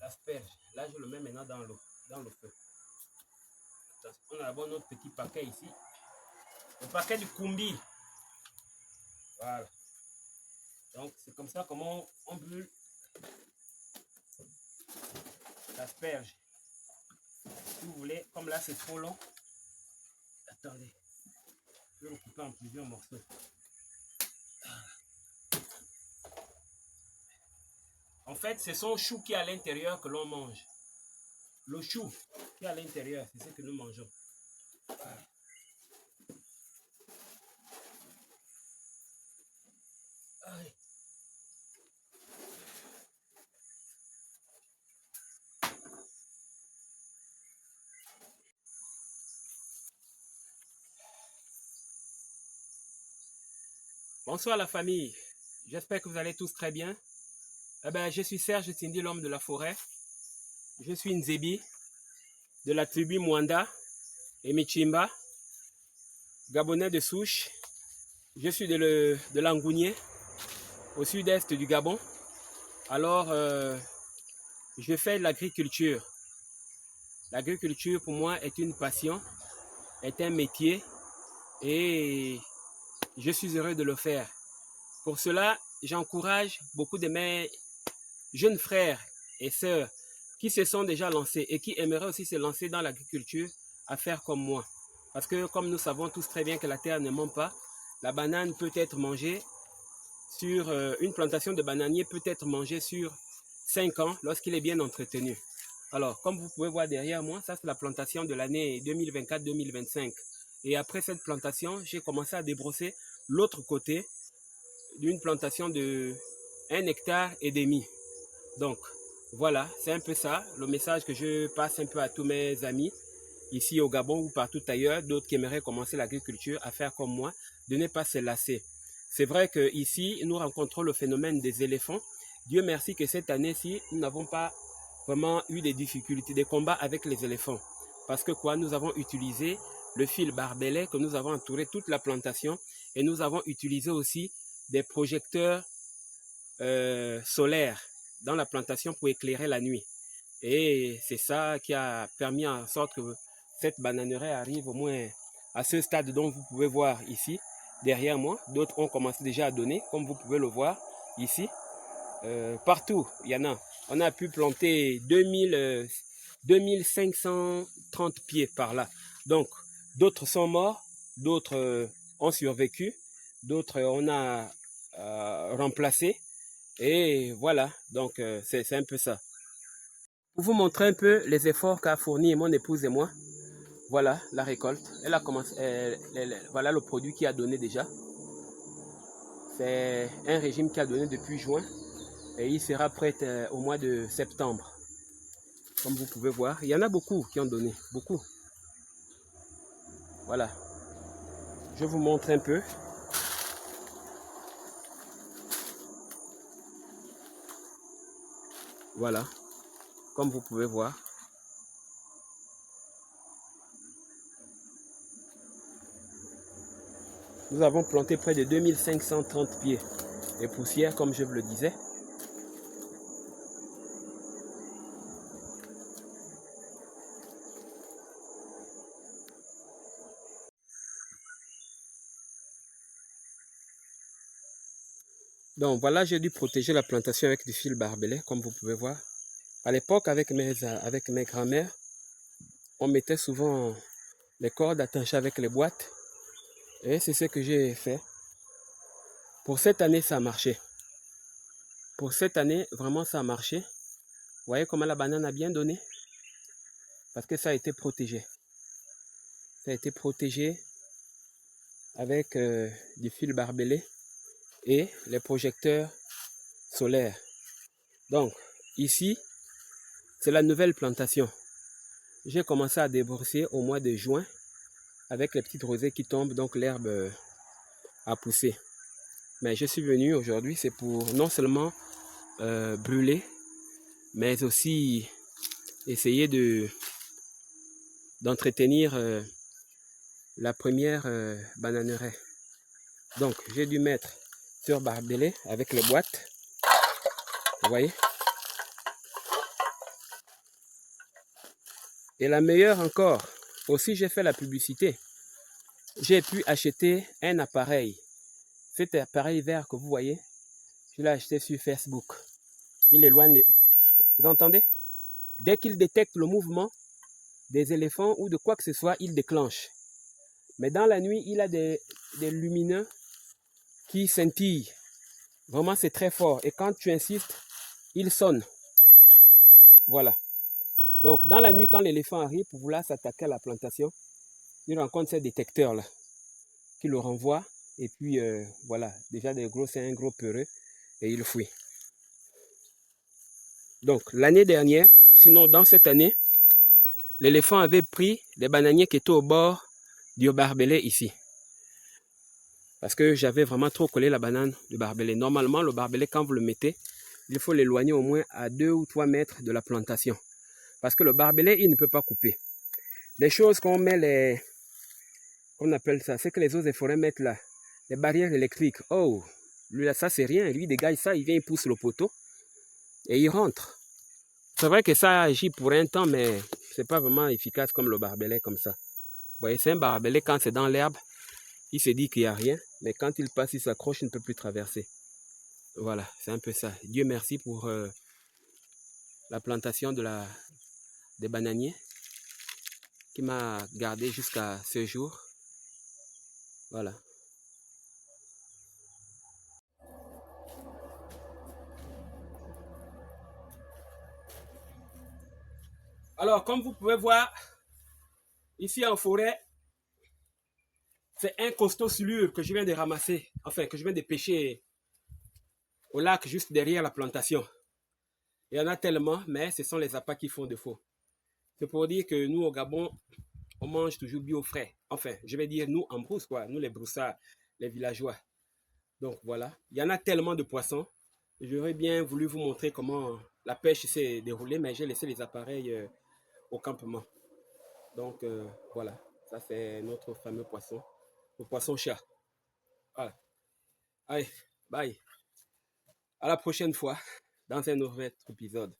l'asperge. Là, je le mets maintenant dans le feu. On a d'abord notre petit paquet ici. Le paquet du Kumbi. Voilà. Donc, c'est comme ça comment on brûle l'asperge. Si vous voulez, comme là, c'est trop long. Attendez. Je vais le couper en plusieurs morceaux. En fait, c'est son chou qui est à l'intérieur que l'on mange. Le chou qui est à l'intérieur, c'est ce que nous mangeons. Allez. Bonsoir la famille, j'espère que vous allez tous très bien. Je suis Serge Tindi, l'homme de la forêt. Je suis Nzebi de la tribu Mwanda et Michimba, Gabonais de souche. Je suis de Langounier, au sud-est du Gabon. Alors, je fais de l'agriculture. L'agriculture pour moi est une passion, est un métier et je suis heureux de le faire. Pour cela, j'encourage beaucoup de mes jeunes frères et sœurs qui se sont déjà lancés et qui aimeraient aussi se lancer dans l'agriculture à faire comme moi. Parce que comme nous savons tous très bien que la terre ne ment pas, la banane peut être mangée sur une plantation de bananier peut être mangée sur 5 ans lorsqu'il est bien entretenu. Alors, comme vous pouvez voir derrière moi, ça c'est la plantation de l'année 2024-2025. Et après cette plantation, j'ai commencé à débrosser l'autre côté d'une plantation de 1,5 hectare. Donc, voilà, c'est un peu ça, le message que je passe un peu à tous mes amis, ici au Gabon ou partout ailleurs, d'autres qui aimeraient commencer l'agriculture, à faire comme moi, de ne pas se lasser. C'est vrai qu'ici, nous rencontrons le phénomène des éléphants. Dieu merci que cette année-ci, nous n'avons pas vraiment eu des difficultés, des combats avec les éléphants. Parce que quoi, nous avons utilisé le fil barbelé que nous avons entouré toute la plantation et nous avons utilisé aussi des projecteurs solaires dans la plantation pour éclairer la nuit. Et c'est ça qui a permis en sorte que cette bananeraie arrive au moins à ce stade dont vous pouvez voir ici, derrière moi. D'autres ont commencé déjà à donner, comme vous pouvez le voir ici. Partout, il y en a. On a pu planter 2530 pieds par là. Donc, d'autres sont morts, d'autres ont survécu, d'autres on a remplacé. Et voilà, donc c'est un peu ça. Pour vous montrer un peu les efforts qu'a fourni mon épouse et moi, voilà la récolte. Elle a commencé, voilà le produit qui a donné déjà. C'est un régime qui a donné depuis juin et il sera prêt au mois de septembre. Comme vous pouvez voir, il y en a beaucoup qui ont donné, beaucoup. Voilà. Je vous montre un peu. Voilà, comme vous pouvez voir. Nous avons planté près de 2530 pieds et poussières, comme je vous le disais. Donc voilà, j'ai dû protéger la plantation avec du fil barbelé, comme vous pouvez voir. À l'époque, avec mes grands-mères, on mettait souvent les cordes attachées avec les boîtes. Et c'est ce que j'ai fait. Pour cette année, ça a marché. Pour cette année, vraiment, ça a marché. Vous voyez comment la banane a bien donné? Parce que ça a été protégé. Ça a été protégé avec du fil barbelé et les projecteurs solaires. Donc, ici, c'est la nouvelle plantation. J'ai commencé à débrosser au mois de juin avec les petites rosées qui tombent, donc l'herbe a poussé. Mais je suis venu aujourd'hui, c'est pour non seulement brûler, mais aussi essayer d'entretenir la première bananeraie. Donc, j'ai dû mettre sur barbelé avec les boîtes. Vous voyez? Et la meilleure encore, aussi j'ai fait la publicité. J'ai pu acheter un appareil. Cet appareil vert que vous voyez, je l'ai acheté sur Facebook. Il éloigne. Vous entendez? Dès qu'il détecte le mouvement des éléphants ou de quoi que ce soit, il déclenche. Mais dans la nuit, il a des lumineux qui scintillent. Vraiment, c'est très fort. Et quand tu insistes, il sonne. Voilà. Donc, dans la nuit, quand l'éléphant arrive pour vouloir s'attaquer à la plantation, il rencontre ces détecteurs-là qui le renvoient. Et puis, voilà. Déjà, c'est un gros peureux et il fuit. Donc, l'année dernière, sinon dans cette année, l'éléphant avait pris des bananiers qui étaient au bord du barbelé ici. Parce que j'avais vraiment trop collé la banane du barbelé. Normalement, le barbelé, quand vous le mettez, il faut l'éloigner au moins à 2 ou 3 mètres de la plantation. Parce que le barbelé, il ne peut pas couper. Les choses qu'on met, qu'on appelle ça, c'est que les eaux et forêts mettent là, les barrières électriques. Oh, lui là, ça c'est rien. Lui, il dégage ça, il vient, il pousse le poteau et il rentre. C'est vrai que ça agit pour un temps, mais c'est pas vraiment efficace comme le barbelé comme ça. Vous voyez, c'est un barbelé quand c'est dans l'herbe, il se dit qu'il n'y a rien, mais quand il passe, il s'accroche, il ne peut plus traverser. Voilà, c'est un peu ça. Dieu merci pour la plantation des bananiers qui m'a gardé jusqu'à ce jour. Voilà. Alors, comme vous pouvez voir, ici en forêt, c'est un costaud silure que je viens de ramasser, enfin que je viens de pêcher au lac juste derrière la plantation. Il y en a tellement, mais ce sont les appâts qui font défaut. C'est pour dire que nous, au Gabon, on mange toujours bio frais. Enfin, je vais dire nous en brousse, quoi. Nous, les broussards, les villageois. Donc, voilà. Il y en a tellement de poissons. J'aurais bien voulu vous montrer comment la pêche s'est déroulée, mais j'ai laissé les appareils au campement. Donc, voilà. Ça, c'est notre fameux poisson. Le poisson-chat. Voilà. Allez, bye. À la prochaine fois dans un nouvel épisode.